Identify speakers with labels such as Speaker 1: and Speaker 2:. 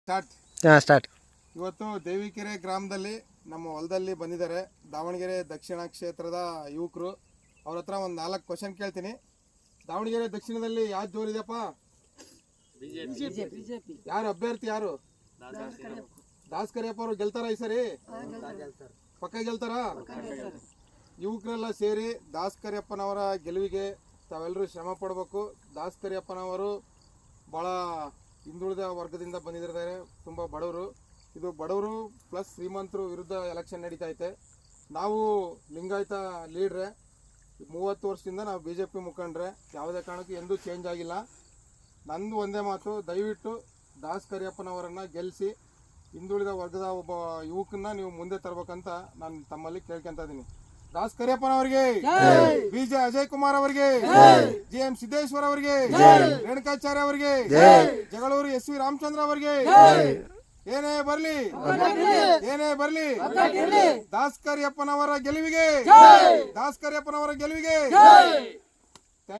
Speaker 1: Start.
Speaker 2: Start.
Speaker 1: ಇವತ್ತು ದೇವಿಕೆರೆ ಗ್ರಾಮದಲ್ಲಿ ನಮ್ಮ ಹೊಲದಲ್ಲಿ ಬಂದಿದ್ದಾರೆ ದಾವಣಗೆರೆ ದಕ್ಷಿಣ ಕ್ಷೇತ್ರದ ಯುವಕರು. ಅವ್ರ ಹತ್ರ ಒಂದು 4 ಕ್ವಶನ್ ಕೇಳ್ತೀನಿ. ದಾವಣಗೆರೆ ದಕ್ಷಿಣದಲ್ಲಿ ಯಾವ್ದು ಜೋರಿದೆಪ್ಪ? ಯಾರು ಅಭ್ಯರ್ಥಿ? ಯಾರು? ದಾಸ್ ಕರಿಯಪ್ಪ ಅವರು ಗೆಲ್ತಾರ ಈ ಸರಿ? ಪಕ್ಕ ಗೆಲ್ತಾರ? ಯುವಕರೆಲ್ಲ ಸೇರಿ ದಾಸ್ ಕರಿಯಪ್ಪನವರ ಗೆಲುವಿಗೆ ತಾವೆಲ್ಲರೂ ಶ್ರಮ ಪಡಬೇಕು. ದಾಸ್ ಕರಿಯಪ್ಪನವರು ಭಾಳ ಹಿಂದುಳಿದ ವರ್ಗದಿಂದ ಬಂದಿದ್ದಾರೆ, ತುಂಬ ಬಡವರು. ಇದು ಬಡವರು ಪ್ಲಸ್ ಶ್ರೀಮಂತರು ವಿರುದ್ಧ ಎಲೆಕ್ಷನ್ ನಡೀತಾ ಐತೆ. ನಾವು ಲಿಂಗಾಯತ ಲೀಡ್ರೆ, 30 ವರ್ಷದಿಂದ ನಾವು BJP ಮುಖಂಡ್ರೆ, ಯಾವುದೇ ಕಾರಣಕ್ಕೂ ಎಂದೂ ಚೇಂಜ್ ಆಗಿಲ್ಲ. ನಂದು ಒಂದೇ ಮಾತು, ದಯವಿಟ್ಟು ದಾಸ್ ಕರಿಯಪ್ಪನವರನ್ನು ಗೆಲ್ಲಿಸಿ ಹಿಂದುಳಿದ ವರ್ಗದ ಒಬ್ಬ ಯುವಕನ್ನ ನೀವು ಮುಂದೆ ತರಬೇಕಂತ ನಾನು ತಮ್ಮಲ್ಲಿ ಕೇಳ್ಕೊಂತ ಇದ್ದೀನಿ. ದಾಸ್ ಕರಿಯಪ್ಪನವರಿಗೆ, BJ ಅಜಯ್ ಕುಮಾರ್ ಅವರಿಗೆ, GM ಸಿದ್ದೇಶ್ವರ್ ಅವರಿಗೆ, ರೇಣುಕಾಚಾರ್ಯ ಅವರಿಗೆ, ಜಗಳೂರು SV ರಾಮಚಂದ್ರ ಅವರಿಗೆ, ಏನೇ ಬರ್ಲಿ ಏನೇ ಬರ್ಲಿ ದಾಸ್ ಕರಿಯಪ್ಪನವರ ಗೆಲುವಿಗೆ, ದಾಸ್ ಕರಿಯಪ್ಪನವರ ಗೆಲುವಿಗೆ.